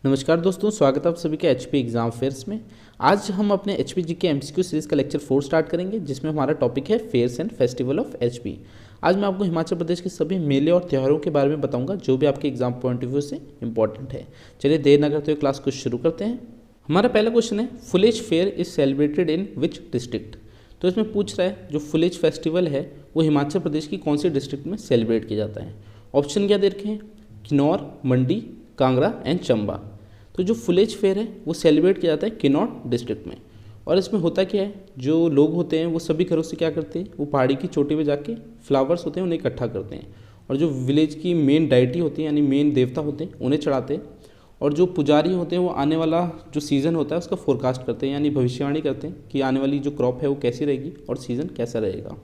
नमस्कार दोस्तों, स्वागत है आप सभी के एचपी एग्जाम फेयर्स में। आज हम अपने एचपी जी के एमसीक्यू सीरीज़ का लेक्चर 4 स्टार्ट करेंगे, जिसमें हमारा टॉपिक है fairs and festival of HP. आज मैं आपको हिमाचल प्रदेश के सभी मेले और त्योहारों के बारे में बताऊंगा, जो भी आपके एग्जाम पॉइंट ऑफ व्यू से इंपॉर्टेंट है। चलिए देर न करते हुए क्लास को शुरू करते हैं। हमारा पहला क्वेश्चन है, Phulaich fair is celebrated in which district. तो इसमें पूछ रहा है जो फुलेज फेस्टिवल है वो हिमाचल प्रदेश की कौन सी डिस्ट्रिक्ट में सेलिब्रेट किया जाता है। ऑप्शन क्या दे रखे हैं, किन्नौर, मंडी, कांगड़ा एंड चंबा। तो जो फुलेज फेयर है वो सेलिब्रेट किया जाता है किन्नौर डिस्ट्रिक्ट में। और इसमें होता क्या है, जो लोग होते हैं वो सभी घरों से क्या करते हैं, वो पहाड़ी की चोटी पे जाके फ्लावर्स होते हैं उन्हें इकट्ठा करते हैं, और जो विलेज की मेन डाइटी होती है यानी मेन देवता होते हैं उन्हें चढ़ाते हैं। और जो पुजारी होते हैं वो आने वाला जो सीज़न होता है उसका फोरकास्ट करते हैं, यानी भविष्यवाणी करते हैं कि आने वाली जो क्रॉप है वो कैसी रहेगी और सीज़न कैसा रहेगा।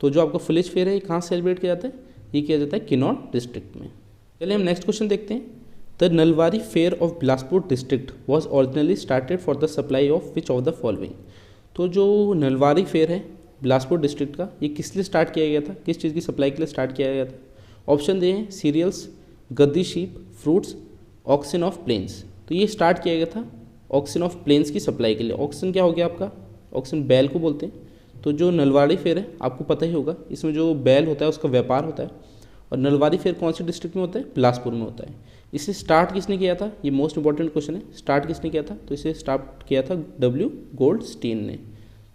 तो जो आपका फुलेज फेयर है ये कहाँ सेलिब्रेट किया जाता है, ये किया जाता है किन्नौर डिस्ट्रिक्ट में। चलिए हम नेक्स्ट क्वेश्चन देखते हैं। The Nalwari fair of Bilaspur district was originally started for the supply of which of the following. तो जो नलवारी फेयर है बिलासपुर डिस्ट्रिक्ट का, ये किस लिए स्टार्ट किया गया था, किस चीज़ की सप्लाई के लिए स्टार्ट किया गया था। ऑप्शन दिए हैं cereals, Gaddi sheep, fruits, auction of plains. तो ये स्टार्ट किया गया था ऑक्सिन ऑफ प्लेन्स की सप्लाई के लिए। ऑक्सिन क्या हो गया आपका, ऑक्सिन बैल को बोलते हैं। तो जो नलवारी फेयर है आपको पता ही होगा, इसमें जो बैल होता है उसका व्यापार होता है। और नलवारी फेयर कौन सी डिस्ट्रिक्ट में होता है, बिलासपुर में होता है। इसे स्टार्ट किसने किया था, ये मोस्ट इंपॉर्टेंट क्वेश्चन है, स्टार्ट किसने किया था। तो इसे स्टार्ट किया था डब्ल्यू गोल्डस्टीन ने।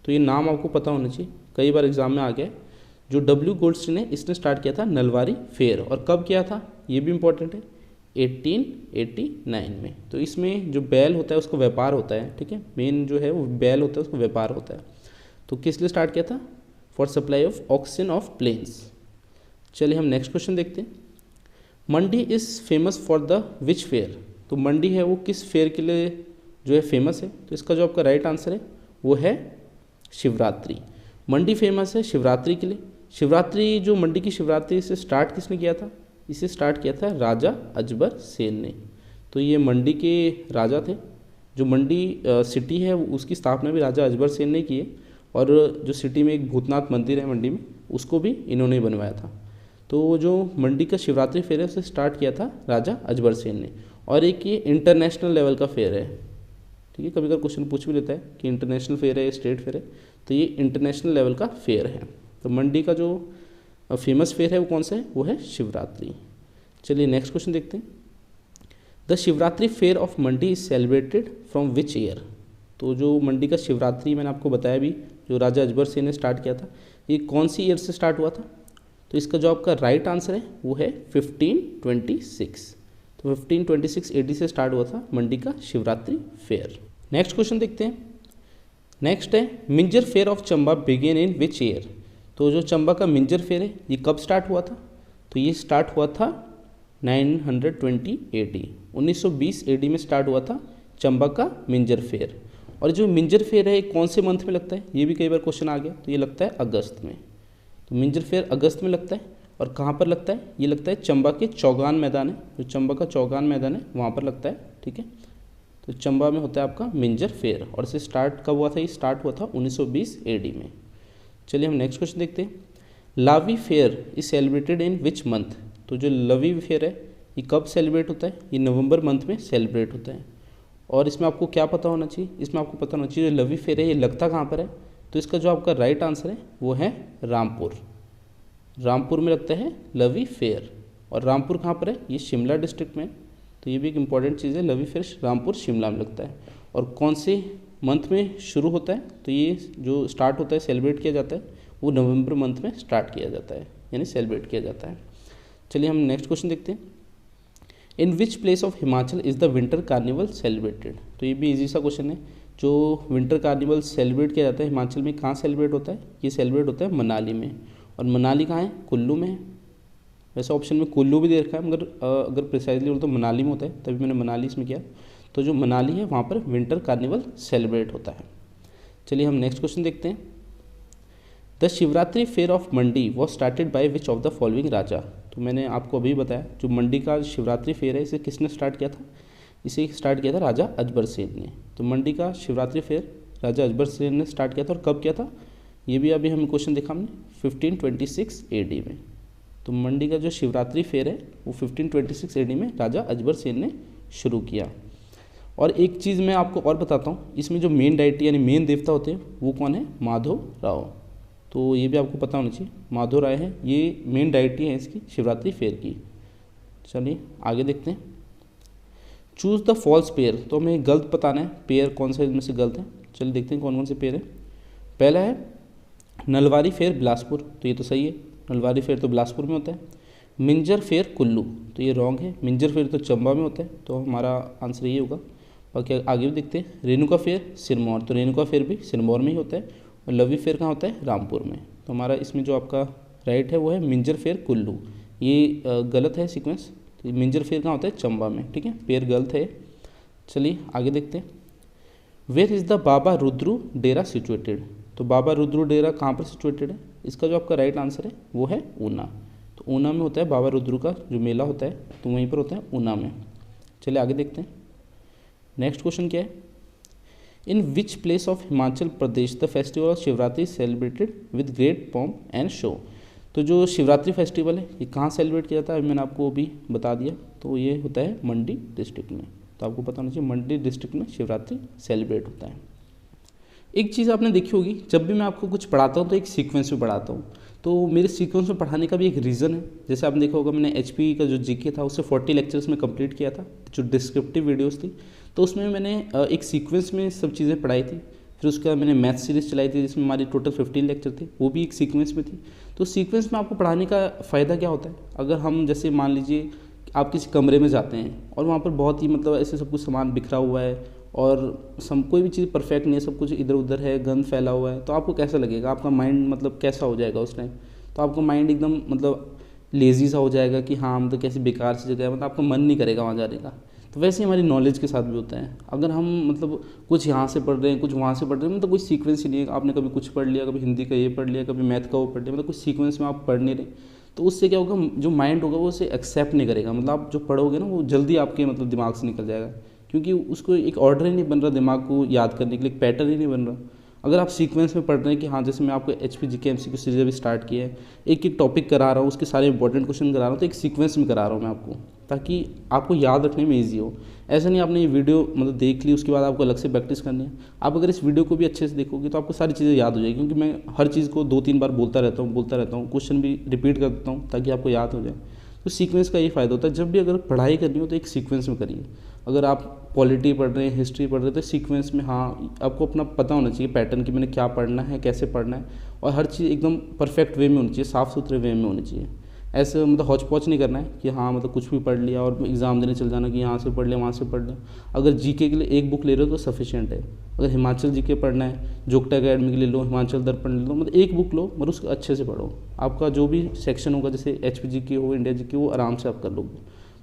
तो ये नाम आपको पता होना चाहिए, कई बार एग्जाम में आ गया है। जो डब्ल्यू गोल्डस्टीन है इसने स्टार्ट किया था नलवारी फेयर, और कब किया था ये भी इंपॉर्टेंट है, 1889 में। तो इसमें जो बैल होता है उसका व्यापार होता है, ठीक है, मेन जो है वो बैल होता है उसका व्यापार होता है। तो किस लिए स्टार्ट किया था, for supply of oxen of plains. चलिए हम नेक्स्ट क्वेश्चन देखते हैं। Mandi is famous for the which fair. तो मंडी है वो किस फेयर के लिए जो है फेमस है। तो इसका जो आपका राइट आंसर है वो है शिवरात्रि। मंडी फेमस है शिवरात्रि के लिए। शिवरात्रि, जो मंडी की शिवरात्रि, इसे स्टार्ट किसने किया था, इसे स्टार्ट किया था राजा अजबर सेन ने। तो ये मंडी के राजा थे। जो मंडी सिटी है उसकी स्थापना भी राजा अजबर सेन ने की है, और जो सिटी में एक भूतनाथ मंदिर है मंडी में, उसको भी इन्होंने बनवाया था। तो जो मंडी का शिवरात्रि फेयर है उसे स्टार्ट किया था राजा अजबर सेन ने। और एक ये इंटरनेशनल लेवल का फेयर है, ठीक है, कभी कभी क्वेश्चन पूछ भी लेता है कि इंटरनेशनल फेयर है स्टेट फेयर है, तो ये इंटरनेशनल लेवल का फेयर है। तो मंडी का जो फेमस फेयर है वो कौन सा है, वो है शिवरात्रि। चलिए नेक्स्ट क्वेश्चन देखते हैं। The Shivratri fair of Mandi is celebrated from which year. तो जो मंडी का शिवरात्रि मैंने आपको बताया भी, जो राजा अजबर सेन ने स्टार्ट किया था, ये कौन सी ईयर से स्टार्ट हुआ था। तो इसका जो आपका राइट आंसर है वो है 1526। तो 1526 AD से स्टार्ट हुआ था मंडी का शिवरात्रि फेयर। नेक्स्ट क्वेश्चन देखते हैं। नेक्स्ट है, Minjar fair of Chamba begin in which year. तो जो चंबा का मिंजर फेयर है ये कब स्टार्ट हुआ था। तो ये स्टार्ट हुआ था 920 AD, 1920 AD में स्टार्ट हुआ था चंबा का मिंजर फेयर। और जो मिंजर फेयर है कौन से मंथ में लगता है, ये भी कई बार क्वेश्चन आ गया। तो ये लगता है अगस्त में। तो मिंजर फेयर अगस्त में लगता है। और कहाँ पर लगता है, ये लगता है चंबा के चौगान मैदान है, जो चंबा का चौगान मैदान है वहाँ पर लगता है, ठीक है। तो चंबा में होता है आपका मिंजर फेयर। और इसे स्टार्ट कब हुआ था, ये स्टार्ट हुआ था 1920 AD में। चलिए हम नेक्स्ट क्वेश्चन देखते हैं। लावी fair is celebrated in which month. तो जो लवी फेयर है ये कब सेलिब्रेट होता है, ये नवंबर मंथ में सेलिब्रेट होता है। और इसमें आपको क्या पता होना चाहिए, इसमें आपको पता होना चाहिए जो लवी फेयर है ये लगता कहाँ पर है। तो इसका जो आपका राइट आंसर है वो है रामपुर। रामपुर में लगता है लवी फेयर। और रामपुर कहाँ पर है, ये शिमला डिस्ट्रिक्ट में। तो ये भी एक इंपॉर्टेंट चीज़ है, लवी फेयर रामपुर शिमला में लगता है। और कौन से मंथ में शुरू होता है, तो ये जो स्टार्ट होता है सेलिब्रेट किया जाता है वो नवंबर मंथ में स्टार्ट किया जाता है, यानी सेलिब्रेट किया जाता है। चलिए हम नेक्स्ट क्वेश्चन देखते हैं। In which place of Himachal is the winter carnival celebrated. तो ये भी इजी सा क्वेश्चन है। जो विंटर कार्निवल सेलिब्रेट किया जाता है हिमाचल में, कहाँ सेलिब्रेट होता है, ये सेलिब्रेट होता है मनाली में। और मनाली कहाँ है, कुल्लू में है। वैसे ऑप्शन में कुल्लू भी दे रखा है, मगर अगर प्रिसाइजली बोलो तो मनाली में होता है, तभी मैंने मनाली इसमें किया। तो जो मनाली है वहाँ पर विंटर कार्निवल सेलिब्रेट होता है। चलिए हम नेक्स्ट क्वेश्चन देखते हैं। The Shivratri fair of Mandi was started by which of the following raja. तो मैंने आपको अभी बताया जो मंडी का शिवरात्रि फेयर है इसे किसने स्टार्ट किया था, इसे स्टार्ट किया था राजा अजबर सेन ने। तो मंडी का शिवरात्रि फेयर राजा अजबर सेन ने स्टार्ट किया था। और कब किया था, ये भी अभी हम क्वेश्चन देखा हमने 1526 AD में। तो मंडी का जो शिवरात्रि फेयर है वो 1526 AD में राजा अजबर सेन ने शुरू किया। और एक चीज़ मैं आपको और बताता हूँ, इसमें जो मेन डाइटी यानी मेन देवता होते हैं वो कौन है, माधव राव। तो ये भी आपको पता होना चाहिए, माधव राय है, ये मेन डाइटी है इसकी शिवरात्रि फेयर की। चलिए आगे देखते हैं। चूज़ द फॉल्स पेयर, तो हमें गलत बताना है पेयर कौन सा इनमें से गलत है। चलिए देखते हैं कौन कौन से पेयर है। पहला है नलवारी फेयर बिलासपुर, तो ये तो सही है, नलवारी फेयर तो बिलासपुर में होता है। मिंजर फेयर कुल्लू, तो ये रॉन्ग है, मिंजर फेयर तो चंबा में होता है, तो हमारा आंसर ये होगा। बाकी आगे भी देखते हैं। रेणुका फेयर सिरमौर, तो रेणुका फेयर भी सिरमौर में ही होता है। और लवी फेयर कहाँ होता है, रामपुर में। तो हमारा इसमें जो आपका राइट है वो है मिंजर फेयर कुल्लू, ये गलत है सीक्वेंस। तो मिंजर फेयर कहाँ होता है, चंबा में, ठीक है, पेयर गलत है। चलिए आगे देखते हैं। Where is the Baba Rudru Dera situated, तो बाबा रुद्रु डेरा कहाँ पर सिचुएटेड है, इसका जो आपका राइट आंसर है वो है ऊना। तो ऊना में होता है बाबा रुद्रु का जो मेला होता है, तो वहीं पर होता है ऊना में। चलिए आगे देखते हैं। नेक्स्ट क्वेश्चन क्या है, in which place of Himachal Pradesh the festival of Shivratri celebrated with great pomp and show, तो जो शिवरात्रि फेस्टिवल है ये कहाँ सेलिब्रेट किया जाता है, मैंने आपको अभी बता दिया, तो ये होता है मंडी डिस्ट्रिक्ट में। तो आपको पता होना चाहिए मंडी डिस्ट्रिक्ट में शिवरात्रि सेलिब्रेट होता है। एक चीज़ आपने देखी होगी, जब भी मैं आपको कुछ पढ़ाता हूँ तो एक सीक्वेंस में पढ़ाता हूँ, तो मेरे सीक्वेंस में पढ़ाने का भी एक रीज़न है। जैसे आपने देखा होगा मैंने एचपी का जो जीके था उससे 40 लेक्चर्स में कंप्लीट किया था, जो डिस्क्रिप्टिव वीडियोस थी, तो उसमें मैंने एक सीक्वेंस में सब चीज़ें पढ़ाई थी। फिर उसके बाद मैंने मैथ सीरीज़ चलाई थी जिसमें हमारी टोटल 15 लेक्चर थे, वो भी एक सीक्वेंस में थी। तो सीक्वेंस में आपको पढ़ाने का फ़ायदा क्या होता है, अगर हम जैसे मान लीजिए आप किसी कमरे में जाते हैं और वहाँ पर बहुत ही मतलब ऐसे सब कुछ सामान बिखरा हुआ है और कोई भी चीज़ परफेक्ट नहीं है, सब कुछ इधर उधर है, गंद फैला हुआ है, तो आपको कैसा लगेगा, आपका माइंड मतलब कैसा हो जाएगा उस टाइम। तो आपका माइंड एकदम मतलब लेज़ी सा हो जाएगा कि हाँ मतलब कैसी बेकार सी जगह है, मतलब आपका मन नहीं करेगा वहाँ जाने का। तो वैसे ही हमारी नॉलेज के साथ भी होता है, अगर हम मतलब कुछ यहाँ से पढ़ रहे हैं कुछ वहाँ से पढ़ रहे हैं, मतलब कोई सीक्वेंस ही नहीं है, आपने कभी कुछ पढ़ लिया, कभी हिंदी का ये पढ़ लिया, कभी मैथ का वो पढ़ लिया, मतलब कुछ सीक्वेंस में आप पढ़ नहीं रहे, तो उससे क्या होगा, जो माइंड होगा वो उसे एक्सेप्ट नहीं करेगा, मतलब आप जो पढ़ोगे ना वो जल्दी आपके मतलब दिमाग से निकल जाएगा, क्योंकि उसको एक ऑर्डर ही नहीं बन रहा दिमाग को याद करने के लिए, एक पैटर्न ही नहीं बन रहा। अगर आप सीक्वेंस में पढ़ रहे हैं कि हाँ जैसे मैं आपको एचपी जीके एमसीक्यू सीरीज अभी स्टार्ट किया है, एक एक टॉपिक करा रहा हूँ, उसके सारे इंपॉर्टेंट क्वेश्चन करा रहा हूँ, तो एक सीक्वेंस में करा रहा हूँ मैं आपको, ताकि आपको याद रखने में ईजी हो। ऐसा नहीं आपने ये वीडियो मतलब देख ली उसके बाद आपको अलग से प्रैक्टिस करनी है। आप अगर इस वीडियो को भी अच्छे से देखोगे तो आपको सारी चीज़ें याद हो जाएगी, क्योंकि मैं हर चीज़ को 2-3 बार बोलता रहता हूँ, क्वेश्चन भी रिपीट कर देता हूँ ताकि आपको याद हो जाए। तो सीक्वेंस का ये फ़ायदा होता है, जब भी अगर पढ़ाई करनी हो तो एक सीक्वेंस में करिए। अगर आप पॉलिटी पढ़ रहे हैं, हिस्ट्री पढ़ रहे हैं, तो सीक्वेंस में हाँ आपको अपना पता होना चाहिए पैटर्न कि मैंने क्या पढ़ना है, कैसे पढ़ना है, और हर चीज़ एकदम परफेक्ट वे में होनी चाहिए, साफ़ सुथरे वे में होनी चाहिए। ऐसे मतलब हौच पौच नहीं करना है कि हाँ मतलब कुछ भी पढ़ लिया और एग्ज़ाम देने चल जाना कि यहाँ से पढ़ लिया वहाँ से पढ़ लिया। अगर जीके के लिए एक बुक ले रहे हो तो सफिशिएंट है। अगर हिमाचल जीके पढ़ना है, जोगटा अकेडमी के लिए लो, हिमाचल दर्पण ले लो, मतलब एक बुक लो और उसको अच्छे से पढ़ो। आपका जो भी सेक्शन होगा, जैसे एचपी जीके हो, इंडिया जीके, वो आराम से आप कर लोगे,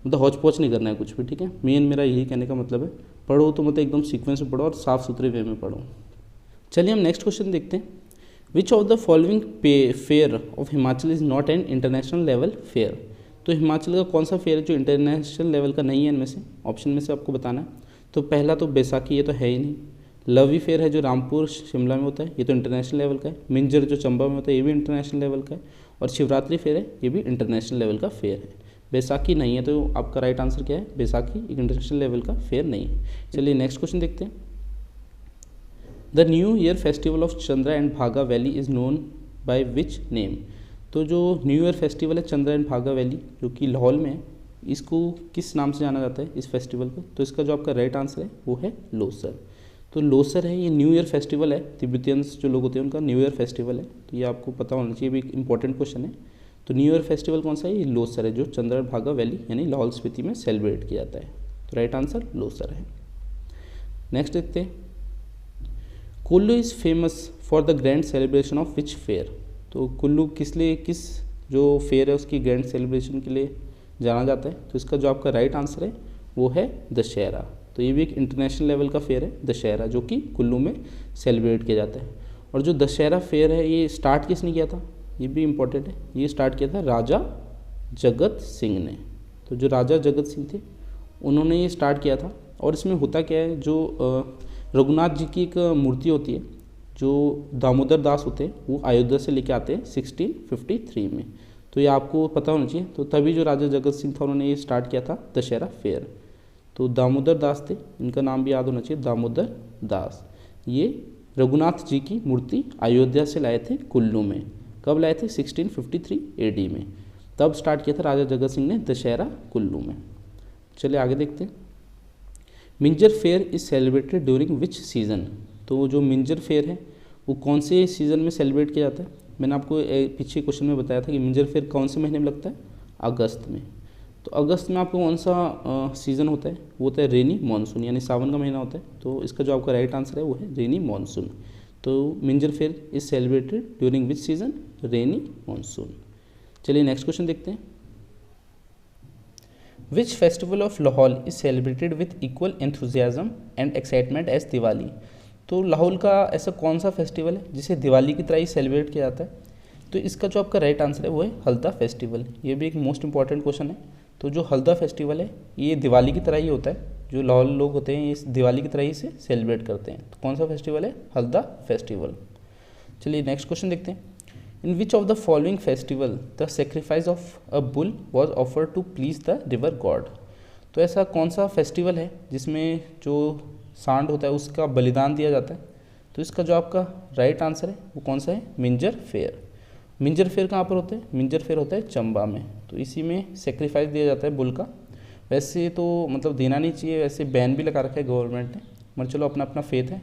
मतलब हौच पौच नहीं करना है कुछ भी, ठीक है। मेन मेरा यही कहने का मतलब है, पढ़ो तो मतलब एकदम सीक्वेंस में पढ़ो और साफ़ सुथरे वे में पढ़ो। चलिए हम नेक्स्ट क्वेश्चन देखते हैं। विच of the following fair of Himachal is not an international level fair, तो हिमाचल का कौन सा फेयर है जो इंटरनेशनल लेवल का नहीं है, इनमें से ऑप्शन में से आपको बताना है। तो पहला तो बैसाखी, ये तो है ही नहीं। लवी फेयर है जो रामपुर शिमला में होता है, ये तो इंटरनेशनल लेवल का है। मिंजर जो चंबा में होता है, ये भी इंटरनेशनल लेवल का है। और शिवरात्रि फेयर है, ये भी इंटरनेशनल लेवल का फेयर है। बैसाखी नहीं है, तो आपका राइट आंसर क्या है, बैसाखी एक इंटरनेशनल लेवल का फेयर नहीं है। चलिए नेक्स्ट क्वेश्चन देखते हैं। The new year festival of Chandra and Bhaga valley is known by which name, तो जो न्यू ईयर फेस्टिवल है चंद्रा एंड भागा वैली जो कि लाहौल में है, इसको किस नाम से जाना जाता है इस फेस्टिवल को, तो इसका जो आपका राइट आंसर है वो है लोसर। तो लोसर है, ये न्यू ईयर फेस्टिवल है, तिब्बतियंस जो लोग होते हैं उनका न्यू ईयर फेस्टिवल है, तो ये आपको पता होना चाहिए, भी एक इंपॉर्टेंट क्वेश्चन है। तो न्यू ईयर फेस्टिवल कौन सा है, ये लोसर है, जो चंद्रा एंड भागा वैली यानी लाहौल स्पीति में सेलिब्रेट किया जाता है। तो राइट आंसर लोसर है। नेक्स्ट देखते हैं। Kullu is famous for the grand celebration of which fair, तो कुल्लू किस जो फेयर है उसकी ग्रैंड सेलिब्रेशन के लिए जाना जाता है, तो इसका जो आपका राइट आंसर है वो है दशहरा। तो ये भी एक इंटरनेशनल लेवल का फेयर है दशहरा, जो कि कुल्लू में सेलिब्रेट किया जाता है। और जो दशहरा फेयर है ये स्टार्ट किसने किया था, ये भी इम्पोर्टेंट है, ये स्टार्ट किया था राजा जगत सिंह ने। तो जो राजा जगत सिंह थे उन्होंने ये स्टार्ट किया था। और इसमें होता क्या है, जो रघुनाथ जी की एक मूर्ति होती है, जो दामोदर दास होते हैं वो अयोध्या से लेके आते हैं 1653 में, तो ये आपको पता होना चाहिए। तो तभी जो राजा जगत सिंह था उन्होंने ये स्टार्ट किया था दशहरा फेयर। तो दामोदर दास थे, इनका नाम भी याद होना चाहिए, दामोदर दास। ये रघुनाथ जी की मूर्ति अयोध्या से लाए थे कुल्लू में। कब लाए थे? 1653 AD में। तब स्टार्ट किया था राजा जगत सिंह ने दशहरा कुल्लू में। चलिए आगे देखते हैं। Minjar fair is celebrated during which season? तो जो मिंजर फेयर है वो कौन से सीज़न में सेलिब्रेट किया जाता है? मैंने आपको पीछे क्वेश्चन में बताया था कि मिंजर फेयर कौन से महीने में लगता है? अगस्त में। तो अगस्त में आपको कौन सा सीज़न होता है? वो होता है रेनी मानसून, यानी सावन का महीना होता है। तो इसका जो आपका राइट आंसर है वो है रेनी मानसून। तो Minjar fair is celebrated during which season? Rainy monsoon. चलिए नेक्स्ट क्वेश्चन देखते हैं। Which festival of Lahaul is celebrated with equal enthusiasm and excitement as Diwali? तो लाहौल का ऐसा कौन सा फेस्टिवल है जिसे दिवाली की तरह ही सेलिब्रेट किया जाता है? तो इसका जो आपका राइट आंसर है वो है हल्दा फेस्टिवल। ये भी एक मोस्ट इंपॉर्टेंट क्वेश्चन है। तो जो हल्दा फेस्टिवल है ये दिवाली की तरह ही होता है, जो लाहौल लोग होते हैं इस दिवाली की तरह ही से सेलिब्रेट करते हैं। तो कौन सा फेस्टिवल है? हल्दा फेस्टिवल। चलिए नेक्स्ट क्वेश्चन देखते हैं। In which of the following festival the sacrifice of a bull was offered to please the river god? तो ऐसा कौन सा फेस्टिवल है जिसमें जो सांड होता है उसका बलिदान दिया जाता है? तो इसका जो आपका राइट आंसर है वो कौन सा है? मिंजर फेयर। मिंजर फेयर कहाँ पर होता है? मिंजर फेयर होता है चंबा में। तो इसी में सेक्रीफाइस दिया जाता है बुल का। वैसे तो मतलब देना नहीं चाहिए, वैसे बैन भी लगा रखा है गवर्नमेंट ने, मगर चलो अपना अपना फेथ है,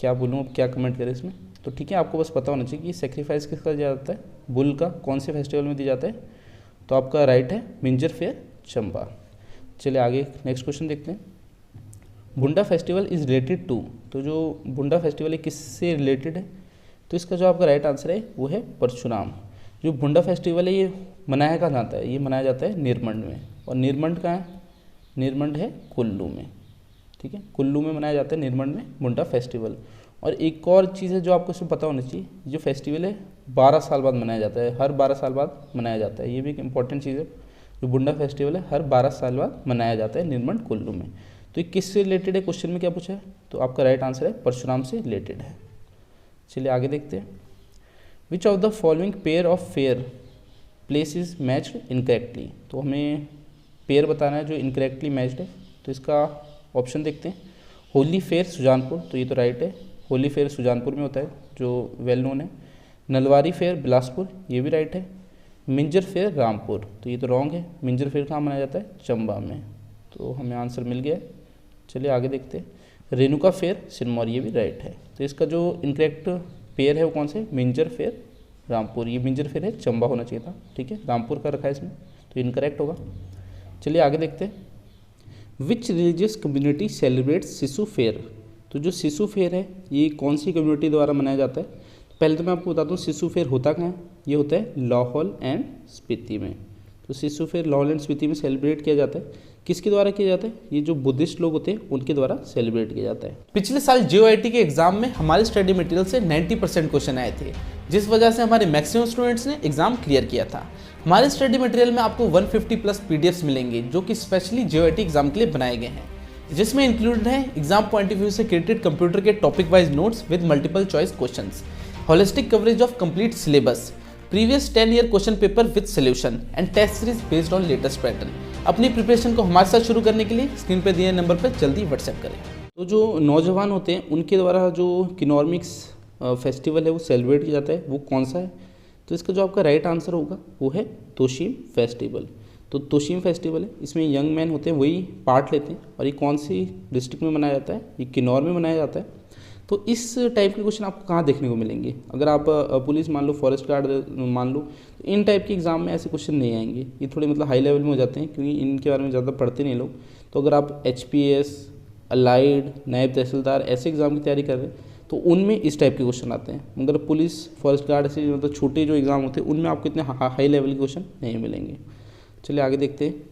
क्या बोलूँ अब क्या कमेंट करें इसमें। तो ठीक है, आपको बस पता होना चाहिए कि सेक्रीफाइस किसका दिया जाता है, बुल का, कौन से फेस्टिवल में दिया जाता है। तो आपका राइट है मिंजर फेयर चंबा। चलिए आगे नेक्स्ट क्वेश्चन देखते हैं। बुंडा फेस्टिवल इज़ रिलेटेड टू? तो जो बुंडा फेस्टिवल है किससे रिलेटेड है? तो इसका जो आपका राइट आंसर है वो है परशुराम। जो बुंडा फेस्टिवल है ये मनाया कहाँ जाता है? ये मनाया जाता है निरमंड में। और निरमंड कहाँ है? निरमंड है कुल्लू में। ठीक है, कुल्लू में मनाया जाता है निरमंड में बुंडा फेस्टिवल। और एक और चीज़ है जो आपको इसमें पता होना चाहिए, जो फेस्टिवल है 12 साल बाद मनाया जाता है, हर 12 साल बाद मनाया जाता है। ये भी एक इंपॉर्टेंट चीज़ है, जो बुंडा फेस्टिवल है हर 12 साल बाद मनाया जाता है निरमंड कुल्लू में। तो ये किससे रिलेटेड है? क्वेश्चन में क्या पूछा है? तो आपका राइट आंसर है परशुराम से रिलेटेड है। चलिए आगे देखते हैं। विच of the following pair of fair place is matched incorrectly? तो हमें पेयर बताना है जो इनकरेक्टली मैच्ड है। तो इसका ऑप्शन देखते हैं। होली फेयर सुजानपुर, तो ये तो राइट है, होली फेयर सुजानपुर में होता है जो वेल नोन है। नलवारी फेयर बिलासपुर, ये भी राइट है। मिंजर फेयर रामपुर, तो ये तो रॉन्ग है, मिंजर फेयर कहाँ मनाया जाता है? चंबा में। तो हमें आंसर मिल गया। चलिए आगे देखते हैं। रेणुका फेयर सिरमौर, ये भी राइट है। तो इसका जो इनकरेक्ट पेयर है वो कौन से? मिंजर फेयर रामपुर। ये मिंजर फेयर है, चंबा होना चाहिए था। ठीक है, रामपुर का रखा है इसमें, तो इनकरेक्ट होगा। चलिए आगे देखते हैं। विच रिलीजियस कम्युनिटी सेलिब्रेट्स शिशु फेयर? तो जो शिशु फेयर है ये कौन सी कम्युनिटी द्वारा मनाया जाता है? पहले तो मैं आपको बता दूँ शिशु फेयर होता कहाँ है। ये होता है लाहौल एंड स्पीति में। तो शिशु फेयर लाहौल एंड स्पीति में सेलिब्रेट किया जाता है। किसके द्वारा किया जाता है? ये जो बुद्धिस्ट लोग होते हैं उनके द्वारा सेलिब्रेट किया जाता है। पिछले साल JOIT के एग्जाम में हमारे स्टडी मटेरियल से 90% क्वेश्चन आए थे, जिस वजह से हमारे मैक्सिमम स्टूडेंट्स ने एग्जाम क्लियर किया था। हमारे स्टडी मटेरियल में आपको 150 प्लस PDFs मिलेंगे जो कि स्पेशली JOIT एग्जाम के लिए बनाए गए हैं, जिसमें इंक्लूडेड है एग्जाम पॉइंट ऑफ व्यू से क्रिएटेड कंप्यूटर के topic wise notes with multiple choice questions, holistic coverage of complete syllabus, previous 10 year question paper with solution and test series based on latest pattern. अपनी preparation को हमारे साथ शुरू करने के लिए स्क्रीन पर दिए नंबर पर जल्दी व्हाट्सएप करें। तो जो नौजवान होते हैं उनके द्वारा जो किनॉर्मिक्स फेस्टिवल है वो सेलिब्रेट किया जाता है, वो कौन सा है? तो इसका जो आपका राइट आंसर होगा वो है तोशीम फेस्टिवल। तो तोशीम फेस्टिवल है, इसमें यंग मैन होते हैं वही पार्ट लेते हैं। और ये कौन सी डिस्ट्रिक्ट में मनाया जाता है? ये किन्नौर में मनाया जाता है। तो इस टाइप के क्वेश्चन आपको कहाँ देखने को मिलेंगे? अगर आप पुलिस मान लो, फॉरेस्ट गार्ड मान लो, तो इन टाइप के एग्जाम में ऐसे क्वेश्चन नहीं आएंगे। ये थोड़े मतलब हाई लेवल में हो जाते हैं क्योंकि इनके बारे में ज़्यादा पढ़ते नहीं लोग। तो अगर आप HPS, अलाइड, नायब तहसीलदार ऐसे एग्ज़ाम की तैयारी कर रहे हैं तो उनमें इस टाइप के क्वेश्चन आते हैं। मगर पुलिस, फॉरेस्ट गार्ड ऐसे मतलब छोटे जो एग्ज़ाम होते हैं उनमें आपको इतने हाई लेवल के क्वेश्चन नहीं मिलेंगे। चलिए आगे देखते हैं।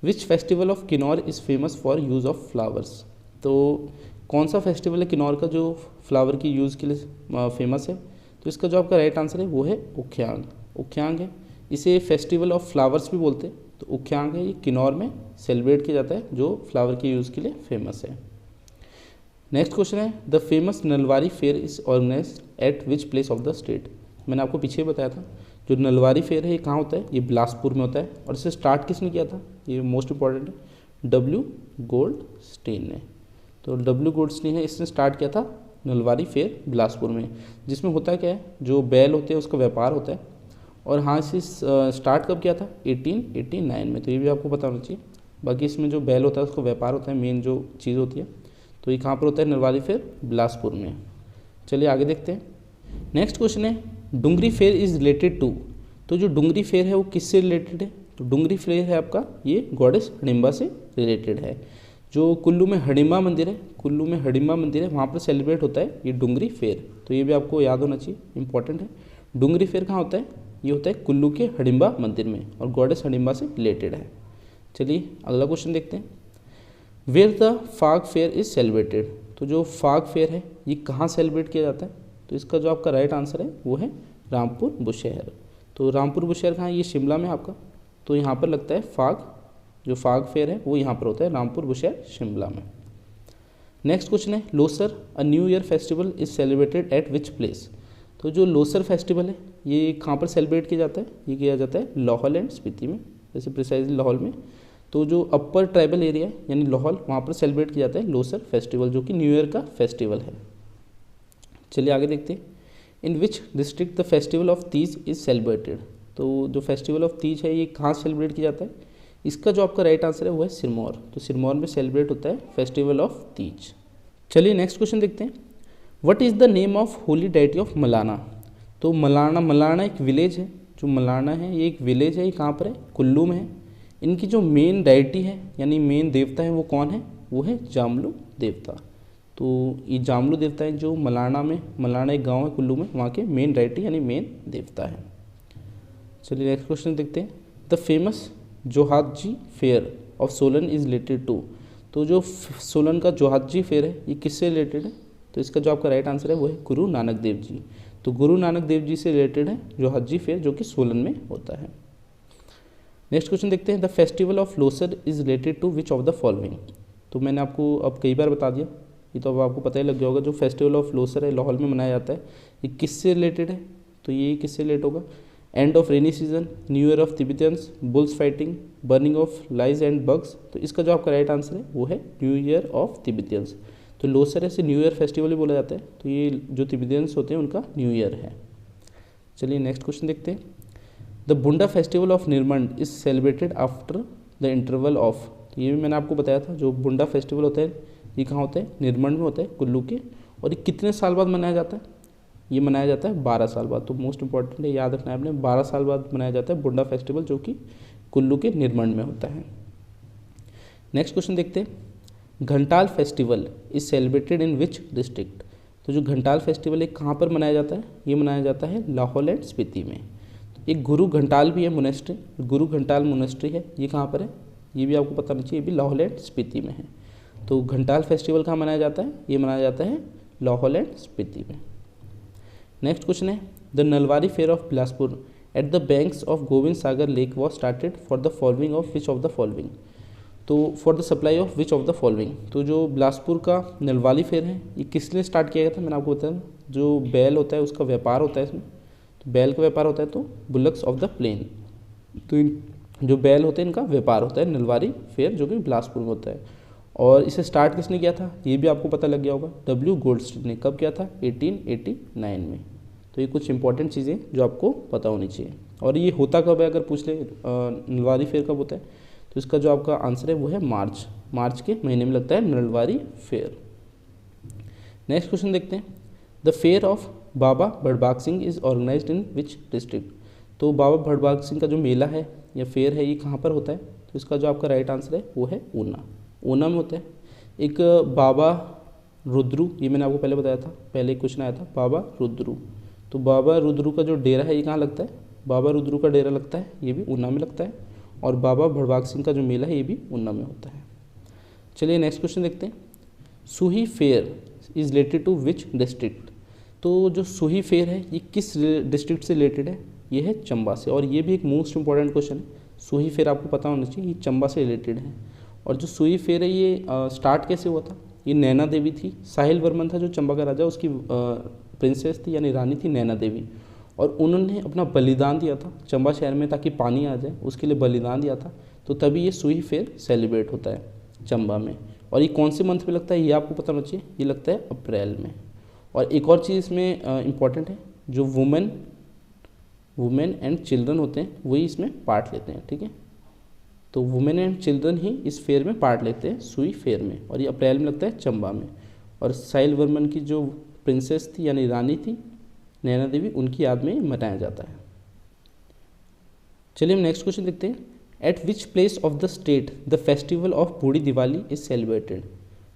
Which festival of Kinnaur is famous for use of flowers? तो कौन सा फेस्टिवल है किन्नौर का जो फ्लावर की यूज़ के लिए फेमस है? तो इसका जो आपका राइट आंसर है वो है उख्यांग। उख्यांग है, इसे फेस्टिवल ऑफ फ्लावर्स भी बोलते हैं। तो उख्यांग है, ये किन्नौर में सेलिब्रेट किया जाता है जो फ्लावर के यूज़ के लिए फेमस है। नेक्स्ट क्वेश्चन है the famous Nalwari fair is organized at which place of the state? मैंने आपको पीछे बताया था जो नलवारी फेयर है ये कहाँ होता है? ये बिलासपुर में होता है। और इसे स्टार्ट किसने किया था? ये मोस्ट इंपॉर्टेंट है, W गोल्डस्टीन ने। तो W गोल्डस्टीन है, इसने स्टार्ट किया था नलवारी फेयर बिलासपुर में, जिसमें होता क्या है, जो बैल होते हैं उसका व्यापार होता है। और हाँ, इसे स्टार्ट कब किया था, 1889 में। तो ये भी आपको पता होना चाहिए। बाकी इसमें जो बैल होता है उसका व्यापार होता है, मेन जो चीज़ होती है। तो ये कहाँ पर होता है, नलवारी फेयर बिलासपुर में। चलिए आगे देखते हैं। नेक्स्ट क्वेश्चन है, Dungri fair is related to. तो जो डुंगरी फेयर है वो किससे रिलेटेड है, तो डुंगरी फेयर है आपका ये गॉडेस हडिम्बा से रिलेटेड है। जो कुल्लू में हडिम्बा मंदिर है, कुल्लू में हडिम्बा मंदिर है, वहाँ पर सेलिब्रेट होता है ये डुंगरी फेयर। तो ये भी आपको याद होना चाहिए, इंपॉर्टेंट है। डुंगरी फेयर कहाँ होता है, ये होता है कुल्लू के हडिम्बा मंदिर में, और गॉडेस हडिम्बा से रिलेटेड है। चलिए अगला क्वेश्चन देखते हैं। वेयर द फाग फेयर इज सेलिब्रेटेड। तो जो फाग फेयर है ये कहाँ सेलिब्रेट किया जाता है, तो इसका जो आपका राइट आंसर है वो है रामपुर बुशहर। तो रामपुर बुशहर कहाँ है, ये शिमला में आपका। तो यहाँ पर लगता है फाग, जो फाग फेयर है वो यहाँ पर होता है रामपुर बुशहर शिमला में। नेक्स्ट क्वेश्चन है, Losar a new year festival is celebrated eight which place. तो जो लोसर फेस्टिवल है ये कहाँ पर सेलिब्रेट किया जाता है, ये किया जाता है लाहौल एंड स्पीति में, जैसे प्रिसाइजली लाहौल में। तो जो अपर ट्राइबल एरिया है यानी लाहौल, वहाँ पर सेलिब्रेट किया जाता है लोसर फेस्टिवल, जो कि न्यू ईयर का फेस्टिवल है। चलिए आगे देखते हैं। In which district the festival of Teej is celebrated. तो जो फेस्टिवल ऑफ तीज है ये कहाँ सेलिब्रेट किया जाता है, इसका जो आपका राइट आंसर है वो है सिरमौर। तो सिरमौर में सेलिब्रेट होता है फेस्टिवल ऑफ तीज। चलिए नेक्स्ट क्वेश्चन देखते हैं। What is the name of Holi deity of Malana. तो मलाना एक विलेज है, जो मलाना है ये एक विलेज है, ये कहाँ पर है, कुल्लू में है। इनकी जो मेन डाइटी है यानी मेन देवता है वो कौन है, वो है जामलू देवता। तो ये जामलू देवता है जो मलाना एक गांव है कुल्लू में, वहाँ के मेन डाइटी यानी मेन देवता है। चलिए नेक्स्ट क्वेश्चन देखते हैं। The famous Johaji fair of Solan is related to. तो जो सोलन का जोहाजी फेयर है ये किससे रिलेटेड है, तो इसका जो आपका राइट आंसर है वो है गुरु नानक देव जी। तो गुरु नानक देव जी से रिलेटेड है जोहाजी फेयर, जो कि सोलन में होता है। नेक्स्ट क्वेश्चन देखते हैं। The festival of Losar is related to which of the following. तो मैंने आपको अब कई बार बता दिया, ये तो अब आपको पता ही लग गया होगा। जो फेस्टिवल ऑफ लोसर है लाहौल में मनाया जाता है, ये किससे रिलेटेड है, तो ये किससे रिलेटेड होगा, end of rainy season, new year of तिब्बतियंस, bulls fighting, burning of lies and bugs. तो इसका जो आपका राइट आंसर है वो है न्यू ईयर ऑफ तिब्बतियंस। तो लोसर ऐसे न्यू ईयर फेस्टिवल भी बोला जाता है, तो ये जो तिब्बतियंस होते हैं उनका न्यू ईयर है। चलिए नेक्स्ट क्वेश्चन देखते हैं। The Bunda festival of Nirmand is celebrated after the interval of. तो ये भी मैंने आपको बताया था, जो बुंडा फेस्टिवल होता है ये कहाँ होता है, निर्मंड में होता है कुल्लू के। और ये कितने साल बाद मनाया जाता है, ये मनाया जाता है 12 साल बाद। तो मोस्ट इंपॉर्टेंट है, याद रखना है आपने, 12 साल बाद मनाया जाता है बुंडा फेस्टिवल, जो कि कुल्लू के निर्मंड में होता है। नेक्स्ट क्वेश्चन देखते हैं। Ghantal festival is celebrated in which district. तो जो घंटाल फेस्टिवल है कहाँ पर मनाया जाता है, ये मनाया जाता है लाहौल एंड स्पीति में। एक गुरु घंटाल भी है मोनेस्ट्री, गुरु घंटाल मोनेस्ट्री है, ये कहाँ पर है, ये भी आपको पता नहीं चाहिए, ये भी लाहौल एंड स्पीति में है। तो घंटाल फेस्टिवल कहाँ मनाया जाता है, ये मनाया जाता है लाहौल एंड स्पीति में। नेक्स्ट क्वेश्चन है। The Nalwari fair of Bilaspur at the banks of Gobind Sagar lake was started for the following of which of the following. तो for the supply of which of the following. तो जो बिलासपुर का नलवारी फेयर है ये किसने स्टार्ट किया गया था, मैंने आपको बताया, जो बैल होता है उसका व्यापार होता है इसमें, तो बैल का व्यापार होता है, तो बुलक्स ऑफ द प्लेन। तो जो बैल होते हैं इनका व्यापार होता है नलवारी फेयर, जो कि बिलासपुर में होता है। और इसे स्टार्ट किसने किया था, ये भी आपको पता लग गया होगा, W गोल्डस्टीन ने। कब किया था, 1889 में। तो ये कुछ इंपॉर्टेंट चीज़ें जो आपको पता होनी चाहिए। और ये होता कब है, अगर पूछ ले नलवारी फेयर कब होता है, तो इसका जो आपका आंसर है वो है मार्च के महीने में लगता है नलवारी फेयर। नेक्स्ट क्वेश्चन देखते हैं। The fair of Baba Bhadbag Singh is organised in which district. तो बाबा भड़बाग सिंह का जो मेला है या फेयर है ये कहाँ पर होता है, तो इसका जो आपका राइट आंसर है वो है ऊना में होता है। एक बाबा रुद्रू, ये मैंने आपको पहले बताया था, पहले एक क्वेश्चन आया था बाबा रुद्रू। तो बाबा रुद्रू का जो डेरा है ये कहाँ लगता है, बाबा रुद्रू का डेरा लगता है, ये भी ऊना में लगता है। और बाबा भड़बाग सिंह का जो मेला है ये भी ऊना में होता है। चलिए नेक्स्ट क्वेश्चन देखते हैं। Suhi fair is related to which district. तो जो सुही फेयर है ये किस डिस्ट्रिक्ट से रिलेटेड है, ये है चंबा से। और ये भी एक मोस्ट इंपॉर्टेंट क्वेश्चन है, सुही फेयर आपको पता होना चाहिए, ये चंबा से रिलेटेड है। और जो सुही फेयर है ये स्टार्ट कैसे हुआ था, ये नैना देवी थी, साहिल वर्मन था जो चंबा का राजा, उसकी प्रिंसेस थी यानी रानी थी नैना देवी। और उन्होंने अपना बलिदान दिया था चंबा शहर में ताकि पानी आ जाए, उसके लिए बलिदान दिया था। तो तभी ये सुही फेयर सेलिब्रेट होता है। चंबा में। और ये कौन से मंथ में लगता है ये आपको पता होना चाहिए, ये लगता है अप्रैल में। और एक और चीज़ इसमें इम्पॉर्टेंट है, जो वुमेन एंड चिल्ड्रन होते हैं वही इसमें पार्ट लेते हैं, ठीक है। तो वुमेन एंड चिल्ड्रन ही इस फेयर में पार्ट लेते हैं, सुई फेयर में, और ये अप्रैल में लगता है चंबा में। और साहिल वर्मन की जो प्रिंसेस थी यानी रानी थी नैना देवी, उनकी याद में मनाया जाता है। चलिए हम नेक्स्ट क्वेश्चन देखते हैं। Eight which place of the state the festival of Burhi Diwali is celebrated.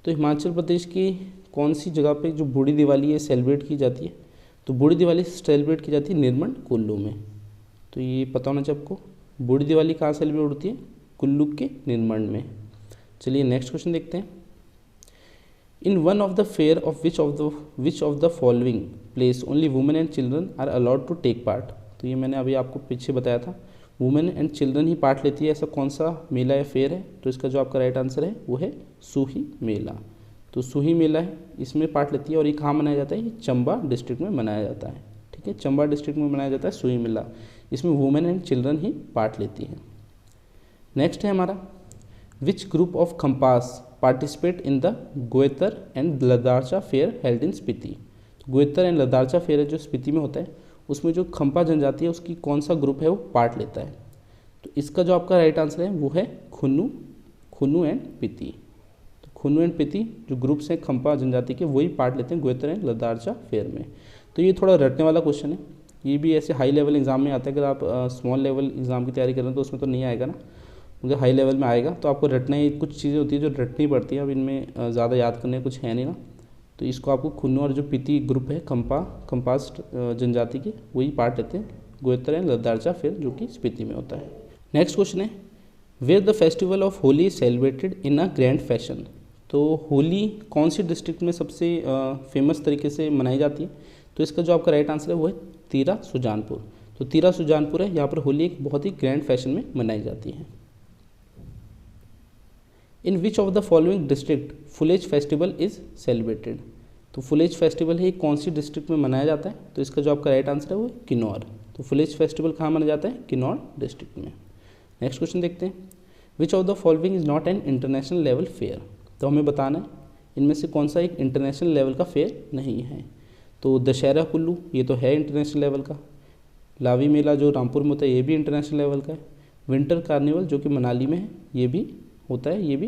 तो हिमाचल प्रदेश की कौन सी जगह पे जो बूढ़ी दिवाली है सेलिब्रेट की जाती है? तो बूढ़ी दिवाली सेलिब्रेट की जाती है निर्मंड कुल्लू में। तो ये पता होना चाहिए आपको, बूढ़ी दिवाली कहाँ सेलिब्रेट होती है? कुल्लू के निर्मंड में। चलिए नेक्स्ट क्वेश्चन देखते हैं। In one of the fair of which of the following place only women and children are allowed to take part. तो ये मैंने अभी आपको पीछे बताया था, वुमेन एंड चिल्ड्रन ही पार्ट लेती है, ऐसा कौन सा मेला या फेयर है? तो इसका जो आपका राइट आंसर है वो है सूही मेला। तो सूही मेला है, इसमें पार्ट लेती है, और ये कहाँ मनाया जाता है? ये चंबा डिस्ट्रिक्ट में मनाया जाता है, ठीक है। चंबा डिस्ट्रिक्ट में मनाया जाता है सूही मेला, इसमें वुमेन एंड चिल्ड्रन ही पार्ट लेती हैं। नेक्स्ट है हमारा, which group of Khampas participate in the Goetar and Ladarcha fair held in Spiti. तो गोएतर एंड लदारचा फेयर जो स्पीति में होता है, उसमें जो खम्पा जनजाति है उसकी कौन सा ग्रुप है वो पार्ट लेता है? तो इसका जो आपका राइट आंसर है वो है खुन्नू एंड पिति। तो खुन्नू एंड पिति जो ग्रुप्स हैं खम्पा जनजाति के, वही पार्ट लेते हैं गोएतर एंड लदारचा फेयर में। तो ये थोड़ा रटने वाला क्वेश्चन है, ये भी ऐसे हाई लेवल एग्जाम में आता है। अगर आप स्मॉल लेवल एग्जाम की तैयारी कर रहे हैं तो उसमें तो नहीं आएगा ना, क्योंकि हाई लेवल में आएगा। तो आपको रटने कुछ चीज़ें होती है जो रटनी पड़ती है, अब इनमें ज़्यादा याद करने कुछ है नहीं ना। तो इसको आपको खुन्नू और जो पिति ग्रुप है खम्पास जनजाति के, वही पार्ट लेते हैं गोएतर एंड लदारचा फेयर जो कि स्पीति में होता है। नेक्स्ट क्वेश्चन है, where the festival of Holi is celebrated in a grand fashion. तो होली कौन सी डिस्ट्रिक्ट में सबसे फेमस तरीके से मनाई जाती है? तो इसका जो आपका राइट आंसर है वो है तीरा सुजानपुर। तो तीरा सुजानपुर है, यहाँ पर होली एक बहुत ही ग्रैंड फैशन में मनाई जाती है। In which of the following district Phulech festival is celebrated. तो फुलेज फेस्टिवल है कौन सी डिस्ट्रिक्ट में मनाया जाता है? तो इसका जो आपका राइट आंसर है वो है किन्नौर। तो फुलेज फेस्टिवल कहाँ मनाया जाता है? किन्नौर डिस्ट्रिक्ट में। नेक्स्ट क्वेश्चन देखते हैं, विच of the following is not an international level fair. तो हमें बताना है इनमें से कौन सा एक इंटरनेशनल लेवल का फेयर नहीं है। तो दशहरा कुल्लू ये तो है इंटरनेशनल लेवल का, लावी मेला जो रामपुर में होता है ये भी इंटरनेशनल लेवल का है, विंटर कार्निवल जो कि मनाली में है ये भी होता है, ये भी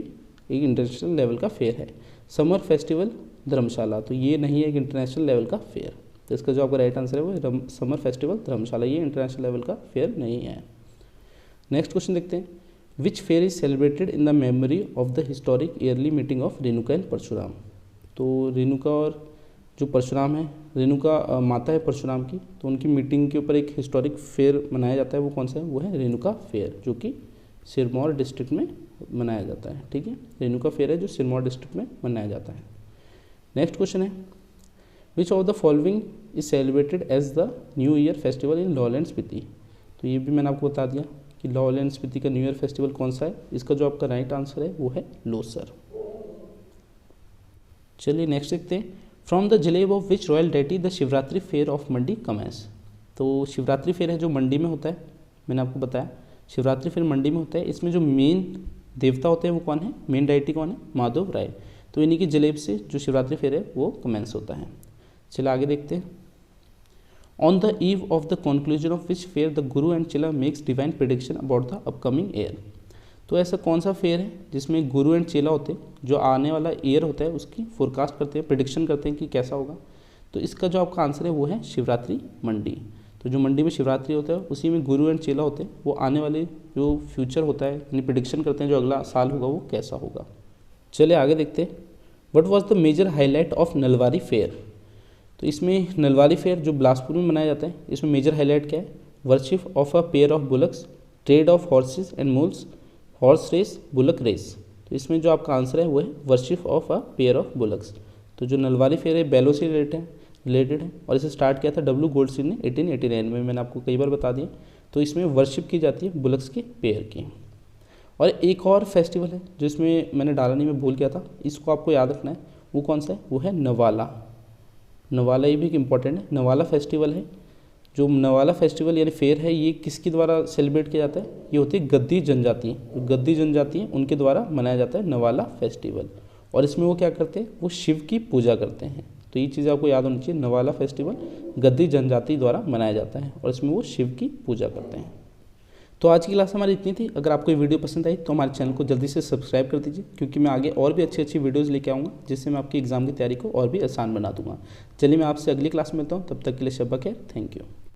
एक इंटरनेशनल लेवल का फेयर है, समर फेस्टिवल धर्मशाला तो ये नहीं है एक इंटरनेशनल लेवल का फेयर। तो इसका जो आपका राइट आंसर है वो समर फेस्टिवल धर्मशाला, ये इंटरनेशनल लेवल का फेयर नहीं है। नेक्स्ट क्वेश्चन देखते हैं, which fair is celebrated in the memory of the historic yearly meeting of Renuka and Parshuram. तो रेणुका और जो परशुराम है, रेणुका माता है परशुराम की, तो उनकी मीटिंग के ऊपर एक हिस्टोरिक फेयर मनाया जाता है, वो कौन सा है? वो है रेणुका फेयर जो कि सिरमौर डिस्ट्रिक्ट में मनाया जाता है, ठीक है। रेणुका फेयर है जो सिरमौर डिस्ट्रिक्ट में मनाया जाता है। नेक्स्ट क्वेश्चन है, which of the following is celebrated as the new year festival in lowland Spiti. तो ये भी मैंने आपको बता दिया कि लॉलैंड स्पीति का न्यू ईयर फेस्टिवल कौन सा है। इसका जो आपका राइट आंसर है वो है लोसर। चलिए नेक्स्ट देखते हैं, from the Jaleb of which royal deity the Shivratri fair of Mandi commences. तो शिवरात्रि फेयर है जो मंडी में होता है, मैंने आपको बताया शिवरात्रि फेयर मंडी में होता है। इसमें जो मेन देवता होते हैं वो कौन है? मेन डाइटी कौन है? माधव राय। तो इन्हीं की जलेब से जो शिवरात्रि फेयर है वो कमेंस होता है। चलिए आगे देखते हैं, on the eve of the conclusion of which fair the Guru and चेला makes divine prediction about the upcoming year. तो ऐसा कौन सा फेयर है जिसमें गुरु एंड चेला होते हैं, जो आने वाला ईयर होता है उसकी फोरकास्ट करते हैं, प्रेडिक्शन करते हैं कि कैसा होगा। तो इसका जो आपका आंसर है वो है शिवरात्रि मंडी। तो जो मंडी में शिवरात्रि होता है उसी में गुरु एंड चेला होते हैं, वो आने वाले जो फ्यूचर होता है यानी प्रेडिक्शन करते हैं जो अगला साल होगा वो कैसा होगा। चलिए आगे देखते हैं, what was the major highlight of Nalwari fair. तो इसमें नलवारी फेयर जो बिलासपुर में मनाया जाता है, इसमें मेजर हाईलाइट क्या है? Worship of a pair of bullocks, trade of horses and mules, horse race, bullock race. तो इसमें जो आपका आंसर है वो है worship of a pair of bullocks. तो जो नलवारी फेयर है बैलों से रिलेटेड है और इसे स्टार्ट किया था डब्ल्यू गोल्डस्टीन ने 1889 में, मैंने आपको कई बार बता दिया। तो इसमें वर्शिप की जाती है बुलक्स के पेयर की। और एक और फेस्टिवल है जो इसमें मैंने डाला नहीं, मैं भूल गया था, इसको आपको याद रखना है, वो कौन सा है? वो है नवाला। नवाला ये भी एक इम्पॉर्टेंट है, नवाला फेस्टिवल है जो नवाला फेस्टिवल यानी फेयर है ये किसके द्वारा सेलिब्रेट किया जाता है? ये होती है गद्दी जनजाति, जो गद्दी जनजाति है उनके द्वारा मनाया जाता है नवाला फेस्टिवल। और इसमें वो क्या करते हैं? वो शिव की पूजा करते हैं। तो ये चीज़ आपको याद होनी चाहिए, नवाला फेस्टिवल गद्दी जनजाति द्वारा मनाया जाता है और इसमें वो शिव की पूजा करते हैं। तो आज की क्लास हमारी इतनी थी। अगर आपको ये वीडियो पसंद आई तो हमारे चैनल को जल्दी से सब्सक्राइब कर दीजिए, क्योंकि मैं आगे और भी अच्छी अच्छी वीडियोज़ लेके आऊँगा जिससे मैं आपकी एग्जाम की तैयारी को और भी आसान बना दूंगा। चलिए मैं आपसे अगली क्लास में मिलता हूँ, तब तक के लिए शब्बा खैर, थैंक यू।